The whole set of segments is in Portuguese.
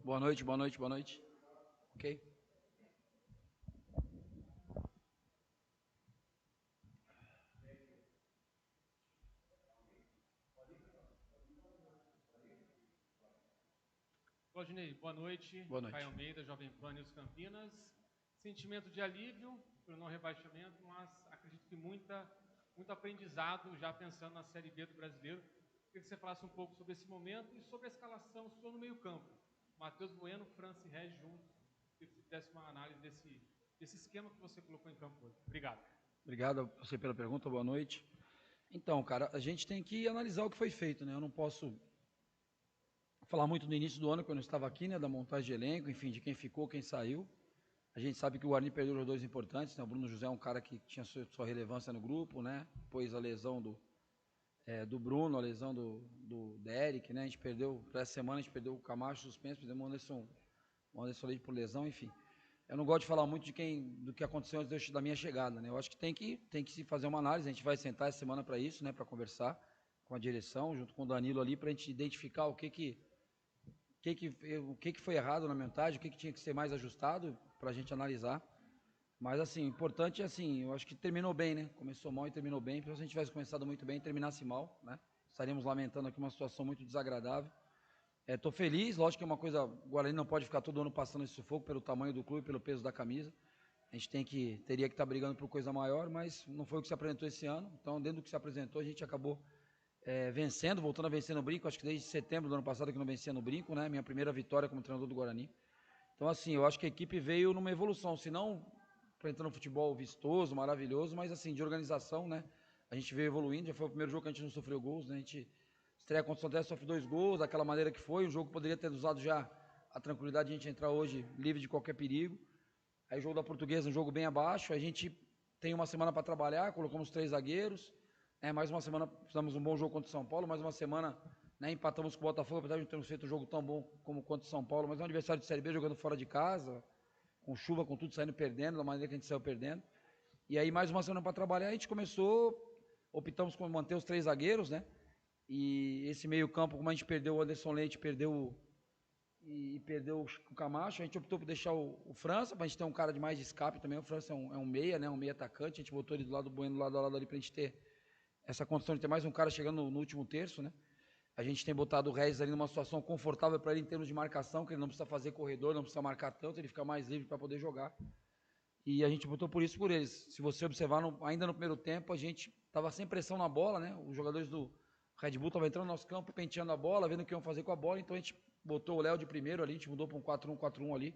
Boa noite, boa noite, boa noite. Ok? Claudinei, boa noite. Boa Caio noite. Almeida, Jovem Pan News Campinas. Sentimento de alívio pelo não rebaixamento, mas acredito que muito aprendizado já pensando na Série B do Brasileiro. Queria que você falasse um pouco sobre esse momento e sobre a escalação sua no meio-campo. Matheus Bueno, França e Regis juntos. Queria que você fizesse uma análise desse esquema que você colocou em campo hoje. Obrigado. Obrigado a você pela pergunta, boa noite. Então, cara, a gente tem que analisar o que foi feito, né? Eu não posso falar muito no início do ano, quando eu estava aqui, né? Da montagem de elenco, enfim, de quem ficou, quem saiu. A gente sabe que o Guarani perdeu jogadores importantes, né? O Bruno José é um cara que tinha sua relevância no grupo, né? Depois a lesão do Bruno, a lesão do Derek, né? A gente perdeu, para essa semana a gente perdeu o Camacho suspenso, perdeu o Anderson Leite por lesão, enfim. Eu não gosto de falar muito do que aconteceu antes da minha chegada, né? Eu acho que tem que se fazer uma análise, a gente vai sentar essa semana para isso, né? Para conversar com a direção, junto com o Danilo ali, para a gente identificar o que foi errado na montagem, o que tinha que ser mais ajustado para a gente analisar. Mas, assim, o importante é, assim, eu acho que terminou bem, né? Começou mal e terminou bem. Se a gente tivesse começado muito bem e terminasse mal, né? Estaríamos lamentando aqui uma situação muito desagradável. Estou feliz, lógico que é uma coisa, o Guarani não pode ficar todo ano passando esse sufoco pelo tamanho do clube, pelo peso da camisa. A gente teria que estar brigando por coisa maior, mas não foi o que se apresentou esse ano. Então, dentro do que se apresentou, a gente acabou vencendo, voltando a vencer no Brinco. Acho que desde setembro do ano passado que não vencia no Brinco, né? Minha primeira vitória como treinador do Guarani. Então, assim, eu acho que a equipe veio numa evolução, se não para entrar no futebol vistoso, maravilhoso, mas assim, de organização, né? A gente veio evoluindo, já foi o primeiro jogo que a gente não sofreu gols, né? A gente estreia contra o São Paulo, sofre 2 gols, daquela maneira que foi, um jogo que poderia ter usado já a tranquilidade de a gente entrar hoje livre de qualquer perigo. Aí o jogo da Portuguesa, um jogo bem abaixo, a gente tem uma semana para trabalhar, colocamos 3 zagueiros, mais uma semana fizemos um bom jogo contra o São Paulo, mais uma semana empatamos com o Botafogo, apesar de não termos feito um jogo tão bom como contra o São Paulo, mas é um adversário de Série B jogando fora de casa, com chuva, com tudo, saindo perdendo, da maneira que a gente saiu perdendo. E aí, mais uma semana para trabalhar, a gente começou, optamos por manter os 3 zagueiros, né? E esse meio-campo, como a gente perdeu o Anderson Leite, perdeu o Camacho, a gente optou por deixar o França, para a gente ter um cara de mais de escape também. O França é um meia, né? Um meia atacante. A gente botou ele do lado do Bueno, do lado a lado ali, para a gente ter essa condição de ter mais um cara chegando no último terço, né? A gente tem botado o Regis ali numa situação confortável para ele em termos de marcação, que ele não precisa fazer corredor, não precisa marcar tanto, ele fica mais livre para poder jogar. E a gente botou por isso por eles. Se você observar, ainda no primeiro tempo, a gente estava sem pressão na bola, né? Os jogadores do Red Bull estavam entrando no nosso campo, penteando a bola, vendo o que iam fazer com a bola, então a gente botou o Léo de primeiro ali, a gente mudou para um 4-1-4-1 ali,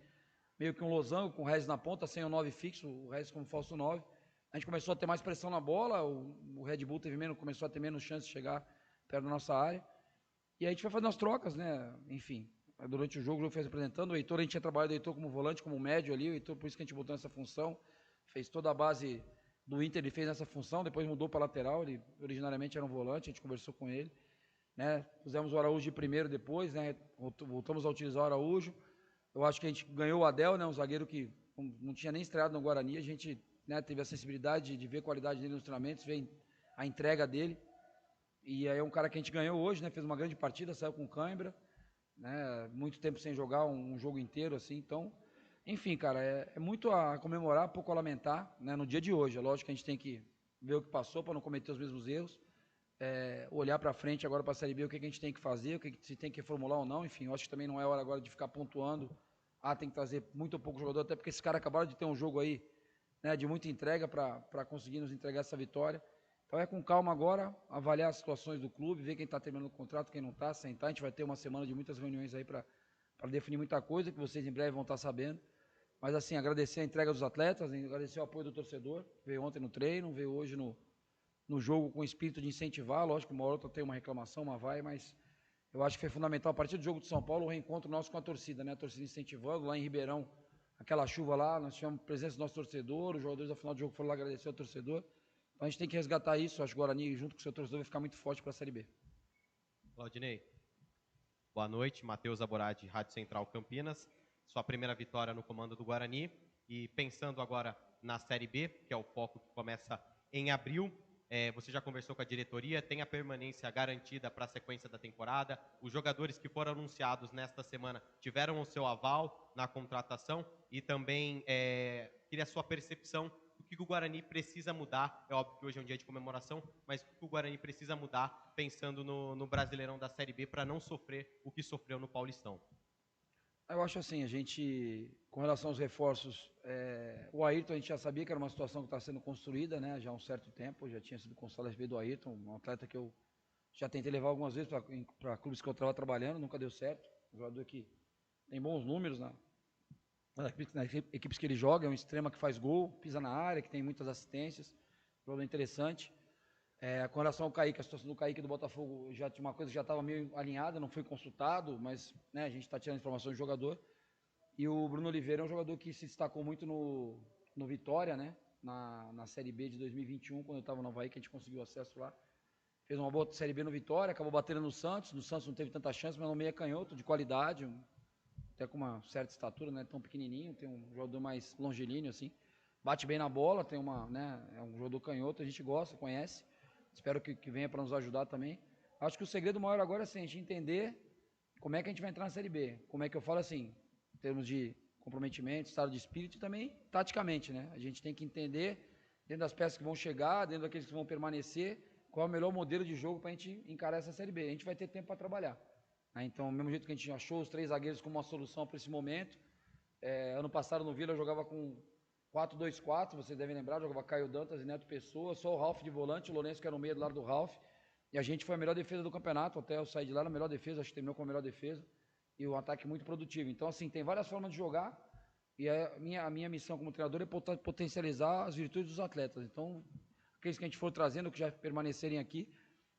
meio que um losango com o Regis na ponta, sem o 9 fixo, o Regis como falso 9. A gente começou a ter mais pressão na bola, o Red Bull começou a ter menos chance de chegar perto da nossa área. E aí a gente foi fazendo as trocas, né? Enfim, durante o jogo foi se apresentando. O Heitor, a gente tinha trabalhado o Heitor como volante, como médio ali. O Heitor, por isso que a gente botou nessa função. Fez toda a base do Inter, ele fez nessa função. Depois mudou para lateral. Ele originalmente era um volante, a gente conversou com ele. Né? Pusemos o Araújo de primeiro depois, né? Voltamos a utilizar o Araújo. Eu acho que a gente ganhou o Adel, né? Um zagueiro que não tinha nem estreado no Guarani. A gente, né, teve a sensibilidade de ver a qualidade dele nos treinamentos, ver a entrega dele. E aí é um cara que a gente ganhou hoje, né? Fez uma grande partida, saiu com cãibra, né? Muito tempo sem jogar um jogo inteiro, assim. Então, enfim, cara, é muito a comemorar, pouco a lamentar, né? No dia de hoje. É lógico que a gente tem que ver o que passou para não cometer os mesmos erros. Olhar para frente agora para a Série B, o que a gente tem que fazer, o que se tem que reformular ou não. Enfim, eu acho que também não é hora agora de ficar pontuando. Tem que trazer muito ou pouco jogador, até porque esse cara acabaram de ter um jogo aí, né, de muita entrega para conseguir nos entregar essa vitória. Então é com calma agora, avaliar as situações do clube, ver quem está terminando o contrato, quem não está, sentar. A gente vai ter uma semana de muitas reuniões aí para definir muita coisa, que vocês em breve vão estar sabendo. Mas assim, agradecer a entrega dos atletas, agradecer o apoio do torcedor, veio ontem no treino, veio hoje no jogo com o espírito de incentivar. Lógico que uma hora outra tem uma reclamação, uma vai, mas eu acho que foi fundamental, a partir do jogo de São Paulo, o reencontro nosso com a torcida, né? A torcida incentivando, lá em Ribeirão, aquela chuva lá, nós tivemos presença do nosso torcedor, os jogadores ao final do jogo foram lá agradecer ao torcedor. Então a gente tem que resgatar isso, acho que o Guarani, junto com o seu torcedor, vai ficar muito forte para a Série B. Claudinei, boa noite, Matheus Aboradi, Rádio Central Campinas. Sua primeira vitória no comando do Guarani e pensando agora na Série B, que é o foco que começa em abril, Você já conversou com a diretoria? Tem a permanência garantida para a sequência da temporada? Os jogadores que foram anunciados nesta semana tiveram o seu aval na contratação? E também queria a sua percepção do que o Guarani precisa mudar. É óbvio que hoje é um dia de comemoração, mas o que o Guarani precisa mudar pensando no Brasileirão da Série B para não sofrer o que sofreu no Paulistão? Eu acho assim, a gente, com relação aos reforços, o Ayrton a gente já sabia que era uma situação que está sendo construída, né, já há um certo tempo, já tinha sido consultado a respeito do Ayrton, um atleta que eu já tentei levar algumas vezes para clubes que eu estava trabalhando, nunca deu certo, um jogador que tem bons números nas equipes que ele joga, é um extrema que faz gol, pisa na área, que tem muitas assistências, jogador interessante. Com relação ao Kaique, a situação do Kaique do Botafogo já tinha uma coisa que já estava meio alinhada, não foi consultado, mas né, a gente está tirando informações do jogador. E o Bruno Oliveira é um jogador que se destacou muito no Vitória, né? Na Série B de 2021, quando eu estava no Havaí, que a gente conseguiu acesso lá. Fez uma boa Série B no Vitória, acabou batendo no Santos. No Santos não teve tanta chance, mas no meio é canhoto, de qualidade, até com uma certa estatura, né? Tão pequenininho, tem um jogador mais longilíneo, assim. Bate bem na bola, tem é um jogador canhoto, a gente gosta, conhece. Espero que venha para nos ajudar também. Acho que o segredo maior agora é assim, a gente entender como é que a gente vai entrar na Série B. Como é que eu falo assim, em termos de comprometimento, estado de espírito e também taticamente, né? A gente tem que entender, dentro das peças que vão chegar, dentro daqueles que vão permanecer, qual é o melhor modelo de jogo para a gente encarar essa Série B. A gente vai ter tempo para trabalhar. Né? Então, do mesmo jeito que a gente achou os 3 zagueiros como uma solução para esse momento, ano passado no Vila eu jogava com 4-2-4, vocês devem lembrar, jogava Caio Dantas e Neto Pessoa, só o Ralf de volante, o Lourenço que era no meio do lado do Ralf, e a gente foi a melhor defesa do campeonato, até eu sair de lá na melhor defesa, acho que terminou com a melhor defesa, e um ataque muito produtivo. Então, assim, tem várias formas de jogar, e a minha missão como treinador é potencializar as virtudes dos atletas. Então, aqueles que a gente for trazendo, que já permanecerem aqui,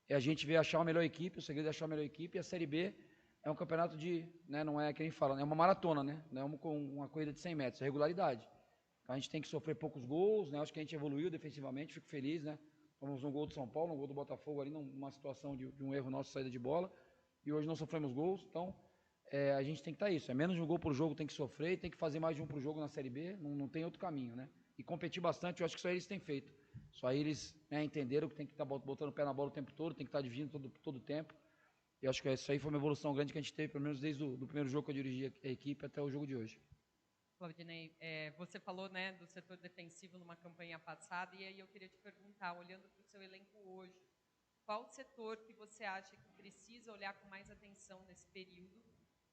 é a gente ver achar a melhor equipe, o segredo é achar a melhor equipe, e a Série B é um campeonato né, não é quem fala, é uma maratona, né, não é uma corrida de 100 metros, é regularidade. A gente tem que sofrer poucos gols, né? Acho que a gente evoluiu defensivamente, fico feliz, né? Tomamos um gol do São Paulo, um gol do Botafogo ali, numa situação de um erro nosso, saída de bola, e hoje não sofremos gols, então a gente tem que estar isso, menos de um gol por jogo, tem que sofrer, tem que fazer mais de um por jogo na Série B, não tem outro caminho, né? E competir bastante, eu acho que só eles têm feito, só eles entenderam que tem que estar botando o pé na bola o tempo todo, tem que estar dividindo todo o tempo, e eu acho que isso aí foi uma evolução grande que a gente teve, pelo menos desde o primeiro jogo que eu dirigi a equipe até o jogo de hoje. Claudinei, você falou né, do setor defensivo numa campanha passada, e aí eu queria te perguntar, olhando para o seu elenco hoje, qual setor que você acha que precisa olhar com mais atenção nesse período?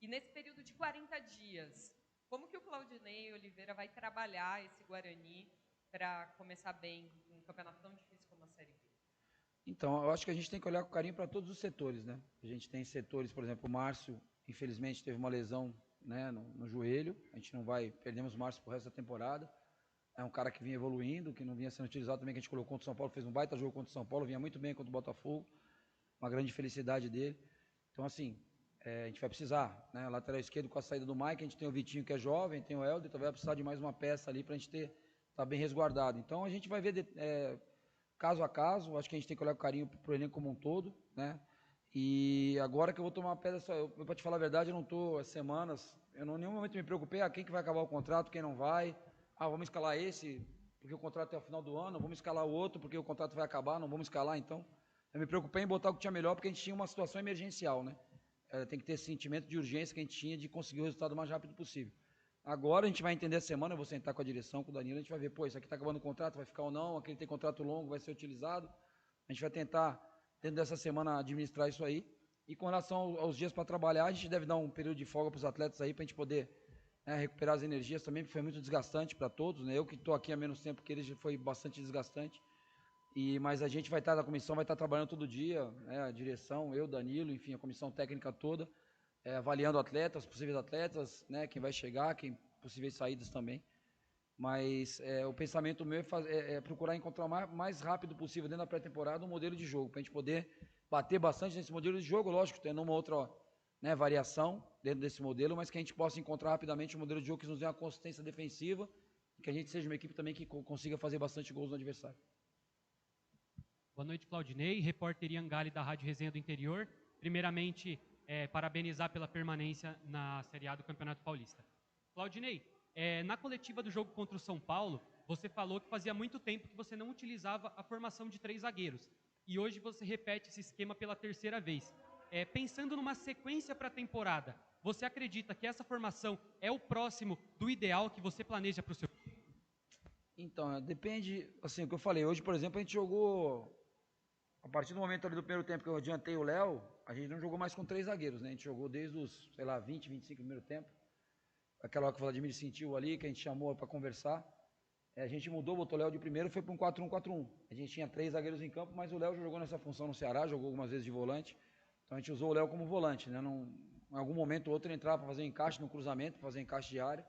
E nesse período de 40 dias, como que o Claudinei Oliveira vai trabalhar esse Guarani para começar bem um campeonato tão difícil como a Série B? Então, eu acho que a gente tem que olhar com carinho para todos os setores, né? A gente tem setores, por exemplo, o Márcio, infelizmente, teve uma lesão, né, no joelho, a gente não vai, perdemos o Márcio pro resto da temporada, é um cara que vinha evoluindo, que não vinha sendo utilizado também, que a gente colocou contra o São Paulo, fez um baita jogo contra o São Paulo, vinha muito bem contra o Botafogo, uma grande felicidade dele, então assim, a gente vai precisar, né, lateral esquerdo com a saída do Mike, a gente tem o Vitinho que é jovem, tem o Helder, então vai precisar de mais uma peça ali para a gente tá bem resguardado, então a gente vai ver caso a caso, acho que a gente tem que olhar com carinho pro elenco como um todo, né, e agora que eu vou tomar uma pedra, para te falar a verdade, eu não estou há semanas, eu não, em nenhum momento me preocupei, quem que vai acabar o contrato, quem não vai, vamos escalar esse, porque o contrato é ao final do ano, vamos escalar o outro, porque o contrato vai acabar, não vamos escalar, então, eu me preocupei em botar o que tinha melhor, porque a gente tinha uma situação emergencial, né, tem que ter esse sentimento de urgência que a gente tinha de conseguir o resultado o mais rápido possível. Agora a gente vai entender a semana, eu vou sentar com a direção, com o Danilo, a gente vai ver, isso aqui está acabando o contrato, vai ficar ou não, aquele tem contrato longo, vai ser utilizado, a gente vai tentar dentro dessa semana administrar isso aí, e com relação aos dias para trabalhar, a gente deve dar um período de folga para os atletas aí, para a gente poder recuperar as energias também, porque foi muito desgastante para todos, né? Eu que estou aqui há menos tempo que eles, foi bastante desgastante, mas a gente vai estar, a comissão vai estar trabalhando todo dia, né? A direção, eu, Danilo, enfim, a comissão técnica toda, avaliando atletas, possíveis atletas, né? Quem vai chegar, possíveis saídas também, mas o pensamento meu é procurar encontrar o mais rápido possível dentro da pré-temporada um modelo de jogo, para a gente poder bater bastante nesse modelo de jogo, lógico, tendo uma outra variação dentro desse modelo, mas que a gente possa encontrar rapidamente um modelo de jogo que nos dê uma consistência defensiva e que a gente seja uma equipe também que consiga fazer bastante gols no adversário. Boa noite, Claudinei, repórter Ian Galli da Rádio Resenha do Interior. Primeiramente, parabenizar pela permanência na Série A do Campeonato Paulista. Claudinei, na coletiva do jogo contra o São Paulo, você falou que fazia muito tempo que você não utilizava a formação de 3 zagueiros. E hoje você repete esse esquema pela terceira vez. Pensando numa sequência para a temporada, você acredita que essa formação é o próximo do ideal que você planeja para o seu time? Então, depende, assim, o que eu falei, hoje, por exemplo, a gente jogou, a partir do momento ali do primeiro tempo que eu adiantei o Léo, a gente não jogou mais com 3 zagueiros, né? A gente jogou desde os, sei lá, 20, 25 do primeiro tempo. Aquela hora que o Vladimir sentiu ali, que a gente chamou para conversar. A gente mudou, botou o Léo de primeiro, foi para um 4-1-4-1. A gente tinha 3 zagueiros em campo, mas o Léo já jogou nessa função no Ceará, jogou algumas vezes de volante. Então a gente usou o Léo como volante, né? Em algum momento ou outro ele entrava para fazer encaixe no cruzamento, para fazer encaixe de área.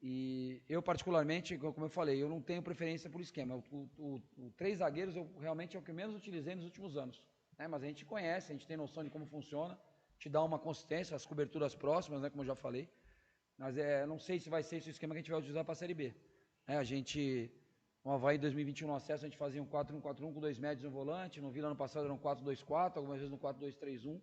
E eu, particularmente, como eu falei, eu não tenho preferência por esquema. O 3 zagueiros realmente é o que menos utilizei nos últimos anos. Né? Mas a gente conhece, a gente tem noção de como funciona, te dá uma consistência, as coberturas próximas, né? Como eu já falei. Mas não sei se vai ser esse o esquema que a gente vai utilizar para a Série B. A gente, no Avaí 2021 no acesso, a gente fazia um 4-1-4-1 com 2 médios e um volante. No Vila, ano passado, era um 4-2-4, algumas vezes no 4-2-3-1.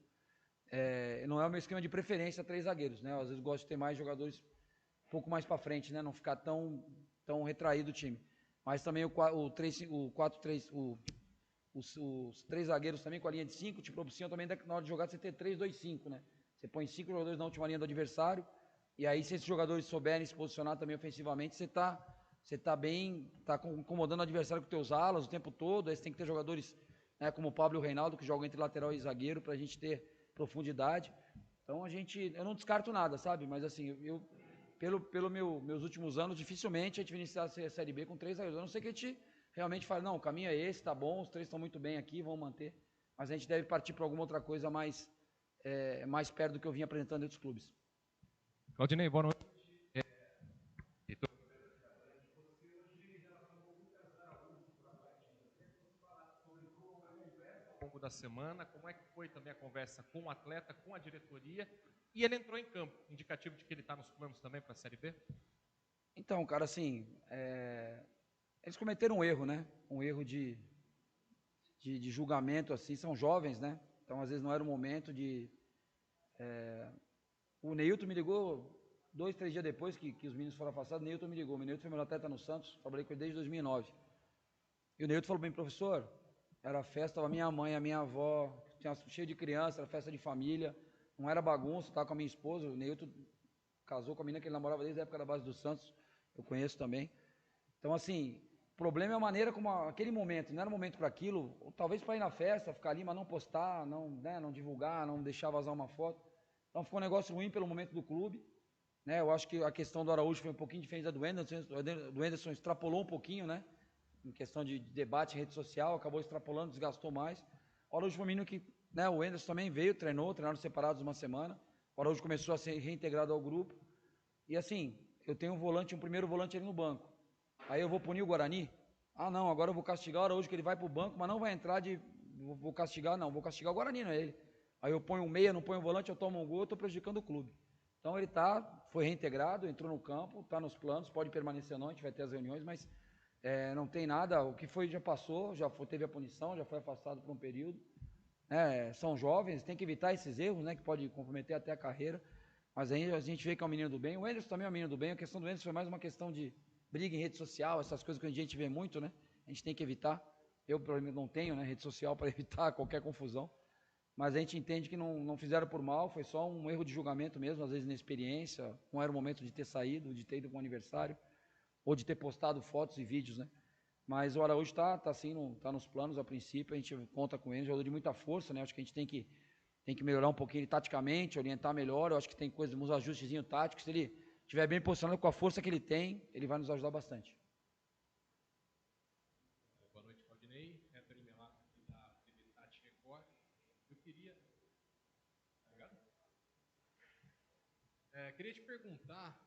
Não é o meu esquema de preferência 3 zagueiros, né? Às vezes gosto de ter mais jogadores um pouco mais para frente, né? Não ficar tão retraído o time. Mas também os 3 zagueiros também com a linha de 5 te propiciam também na hora de jogar você ter 3-2-5, né? Você põe 5 jogadores na última linha do adversário, e aí se esses jogadores souberem se posicionar também ofensivamente, você tá bem, tá incomodando o adversário com teus alas o tempo todo. Aí você tem que ter jogadores, né, como o Pablo e o Reinaldo, que jogam entre lateral e zagueiro, pra gente ter profundidade. Então eu não descarto nada, sabe? Mas assim, meus últimos anos, dificilmente a gente vai iniciar a Série B com 3 zagueiros. A não ser que a gente realmente fale, não, o caminho é esse, tá bom, os 3 estão muito bem aqui, vamos manter. Mas a gente deve partir para alguma outra coisa mais perto do que eu vim apresentando em outros clubes. Claudinei, boa noite. Ao longo da semana, como é que foi também a conversa com o atleta, com a diretoria? E ele entrou em campo, indicativo de que ele está nos planos também para a Série B? Então, cara, assim, eles cometeram um erro, né? Um erro de julgamento, assim, são jovens, né? Então, às vezes, não era o momento de... O Neilton me ligou 2, 3 dias depois que os meninos foram afastados. O Neilton me ligou. O Neilton foi meu atleta no Santos, trabalhei com ele desde 2009. E o Neilton falou bem, professor, era festa, estava minha mãe, a minha avó, tinha cheio de criança, era festa de família, não era bagunça, estava com a minha esposa. O Neilton casou com a menina que ele namorava desde a época da base do Santos, eu conheço também. Então, assim, o problema é a maneira como aquele momento, não era momento para aquilo, ou talvez para ir na festa, ficar ali, mas não postar, não divulgar, não deixar vazar uma foto. Então ficou um negócio ruim pelo momento do clube, né? Eu acho que a questão do Araújo foi um pouquinho diferente da do Enderson. Do Enderson extrapolou um pouquinho, né? Em questão de debate em rede social, acabou extrapolando, desgastou mais. O Araújo foi um menino que, né? O Enderson também veio, treinaram separados uma semana. O Araújo começou a ser reintegrado ao grupo. E assim, eu tenho um primeiro volante ali no banco. Aí eu vou punir o Guarani? Ah, não, agora eu vou castigar o Araújo, que ele vai pro banco, mas não vai entrar vou castigar o Guarani, não é ele. Aí eu ponho um meia, não ponho um volante, eu tomo um gol, eu estou prejudicando o clube. Então ele foi reintegrado, entrou no campo, está nos planos, pode permanecer ou não, a gente vai ter as reuniões, mas não tem nada, o que foi já passou, teve a punição, já foi afastado por um período. São jovens, tem que evitar esses erros, né, que pode comprometer até a carreira, mas aí a gente vê que é um menino do bem. O Enderson também é um menino do bem, a questão do Enderson foi mais uma questão de briga em rede social, essas coisas que a gente vê muito, né, a gente tem que evitar. Eu, pelo menos, não tenho, né, rede social para evitar qualquer confusão. Mas a gente entende que não fizeram por mal, foi só um erro de julgamento mesmo, às vezes inexperiência, não era o momento de ter saído, de ter ido para o aniversário, ou de ter postado fotos e vídeos, né? Mas o Araújo está assim, tá nos planos a princípio, a gente conta com ele, jogador de muita força, né? Acho que a gente tem que melhorar um pouquinho ele, taticamente, orientar melhor. Eu acho que tem uns ajustezinhos táticos. Se ele estiver bem posicionado com a força que ele tem, ele vai nos ajudar bastante. Boa noite, Claudinei. Héctor Melato, aqui da TV Tati Record. Eu queria te perguntar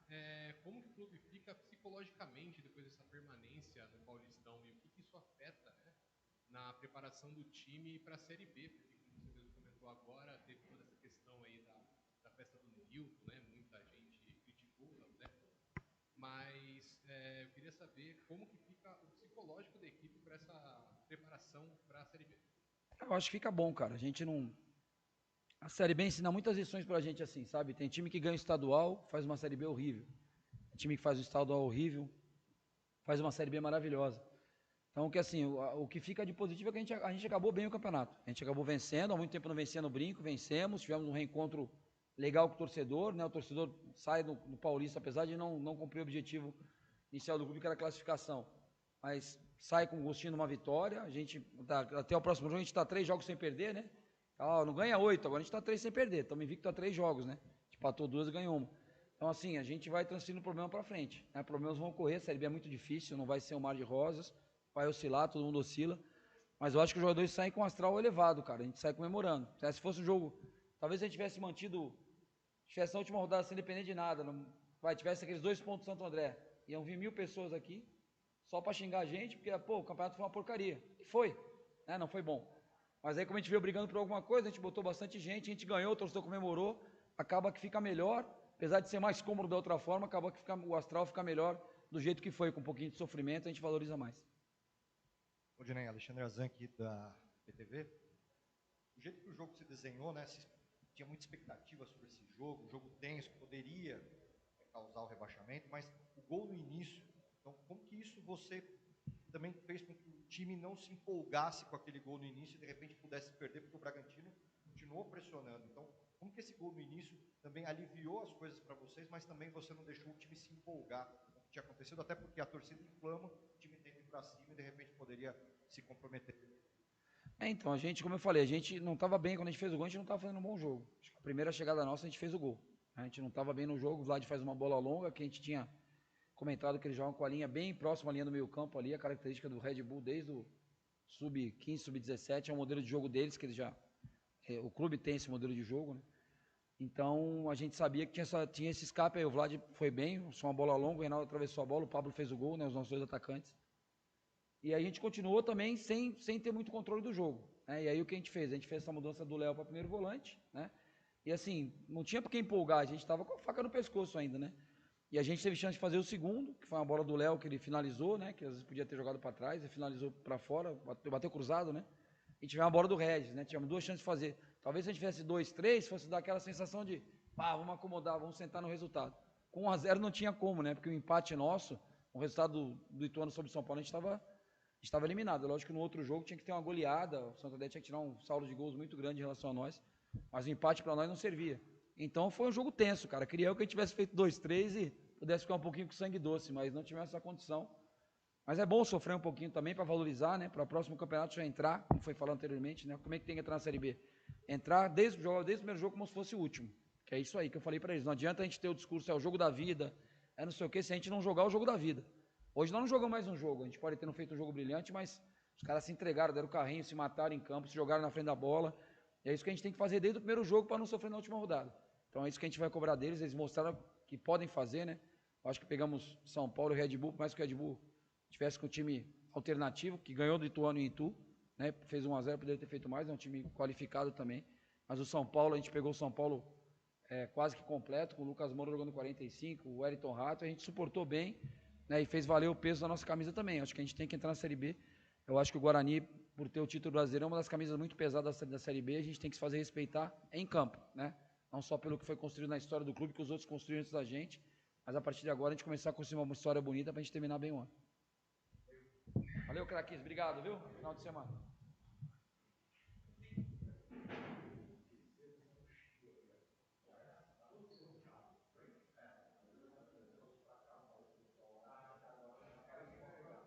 como que o clube fica psicologicamente depois dessa permanência no Paulistão e o que isso afeta, né, na preparação do time para a Série B, porque como você mesmo comentou agora, teve toda essa questão aí da festa do Neilton, né, muita gente criticou, né, mas eu queria saber como que fica o psicológico da equipe para essa preparação para a Série B. Eu acho que fica bom, cara. A gente não... A Série B ensina muitas lições pra gente assim, sabe? Tem time que ganha o estadual, faz uma Série B horrível. Tem time que faz o estadual horrível, faz uma Série B maravilhosa. Então, que assim, o que fica de positivo é que a gente acabou bem o campeonato. A gente acabou vencendo, há muito tempo não vencia no Brinco, vencemos, tivemos um reencontro legal com o torcedor, né? O torcedor sai no Paulista, apesar de não cumprir o objetivo inicial do clube, que era a classificação. Mas sai com gostinho de uma vitória. A gente, até o próximo jogo, a gente está 3 jogos sem perder, né? Não ganha 8, agora a gente está 3 sem perder. Estamos invicto a 3 jogos, né? A gente empatou 2 e ganhou 1. Então, assim, a gente vai transferindo o problema para frente, né? Problemas vão ocorrer, a Série B é muito difícil, não vai ser um mar de rosas, vai oscilar, todo mundo oscila. Mas eu acho que os jogadores saem com um astral elevado, cara. A gente sai comemorando. Se fosse um jogo, talvez a gente tivesse mantido, tivesse na última rodada sem depender de nada, tivesse aqueles 2 pontos do Santo André, iam vir 1000 pessoas aqui, só para xingar a gente, porque, o campeonato foi uma porcaria. E foi, né? Não foi bom. Mas aí, como a gente veio brigando por alguma coisa, a gente botou bastante gente, a gente ganhou, o torcedor comemorou, acaba que fica melhor, apesar de ser mais cômodo da outra forma, acaba que o astral fica melhor do jeito que foi, com um pouquinho de sofrimento, a gente valoriza mais. Odinei, Alexandre Azan aqui da PTV. O jeito que o jogo se desenhou, né, tinha muita expectativa sobre esse jogo, um jogo tenso, que poderia causar o rebaixamento, mas o gol no início, então como que isso você também fez com que o time não se empolgasse com aquele gol no início e de repente pudesse perder, porque o Bragantino continuou pressionando. Então, como que esse gol no início também aliviou as coisas para vocês, mas também você não deixou o time se empolgar com o que tinha acontecido, até porque a torcida inflama, o time tenta ir para cima e de repente poderia se comprometer. Então, a gente, como eu falei, a gente não estava bem quando a gente fez o gol, a gente não estava fazendo um bom jogo. Acho que a primeira chegada nossa, a gente fez o gol. A gente não estava bem no jogo, o Vlad faz uma bola longa, que a gente tinha comentado que eles jogam com a linha bem próxima à linha do meio campo ali, a característica do Red Bull desde o sub-15, sub-17, é um modelo de jogo deles, que eles o clube tem esse modelo de jogo, né? Então, a gente sabia que tinha esse escape aí, o Vlad foi bem, só uma bola longa, o Reinaldo atravessou a bola, o Pablo fez o gol, né, os nossos 2 atacantes. E a gente continuou também sem ter muito controle do jogo, né? E aí o que a gente fez? A gente fez essa mudança do Léo para primeiro volante, né? E assim, não tinha por que empolgar, a gente estava com a faca no pescoço ainda, né? E a gente teve chance de fazer o segundo, que foi uma bola do Léo que ele finalizou, né? Que às vezes podia ter jogado para trás, ele finalizou para fora, bateu cruzado, né? E tivemos uma bola do Regis, né? Tivemos 2 chances de fazer. Talvez se a gente tivesse 2, 3, fosse dar aquela sensação de, vamos acomodar, vamos sentar no resultado. Com 1-0 não tinha como, né? Porque o empate nosso, o resultado do Ituano sobre o São Paulo, a gente estava eliminado. Lógico que no outro jogo tinha que ter uma goleada, o Santo André tinha que tirar um saldo de gols muito grande em relação a nós, mas o empate para nós não servia. Então foi um jogo tenso, cara. Queria eu que a gente tivesse feito 2, 3 e pudesse ficar um pouquinho com sangue doce, mas não tivemos essa condição. Mas é bom sofrer um pouquinho também para valorizar, né? Para o próximo campeonato já entrar, como foi falado anteriormente, né? Como é que tem que entrar na Série B? Entrar desde o primeiro jogo como se fosse o último. Que é isso aí que eu falei para eles. Não adianta a gente ter o discurso, é o jogo da vida, é não sei o quê, se a gente não jogar o jogo da vida. Hoje nós não jogamos mais um jogo, a gente pode ter não feito um jogo brilhante, mas os caras se entregaram, deram o carrinho, se mataram em campo, se jogaram na frente da bola. E é isso que a gente tem que fazer desde o primeiro jogo para não sofrer na última rodada. Então é isso que a gente vai cobrar deles, eles mostraram que podem fazer, né? Eu acho que pegamos São Paulo e Red Bull, por mais que o Red Bull tivesse com o time alternativo, que ganhou do Ituano e Itu, né? Fez 1-0, poderia ter feito mais, é um time qualificado também. Mas o São Paulo, a gente pegou o São Paulo quase que completo, com o Lucas Moura jogando 45, o Wellington Rato, a gente suportou bem, né? E fez valer o peso da nossa camisa também. Acho que a gente tem que entrar na Série B. Eu acho que o Guarani, por ter o título brasileiro, é uma das camisas muito pesadas da Série B, a gente tem que se fazer respeitar em campo, né? Não só pelo que foi construído na história do clube, que os outros construíram antes da gente, mas a partir de agora a gente começar a construir uma história bonita para a gente terminar bem o ano. Valeu, craquinhos. Obrigado, viu? Final de semana.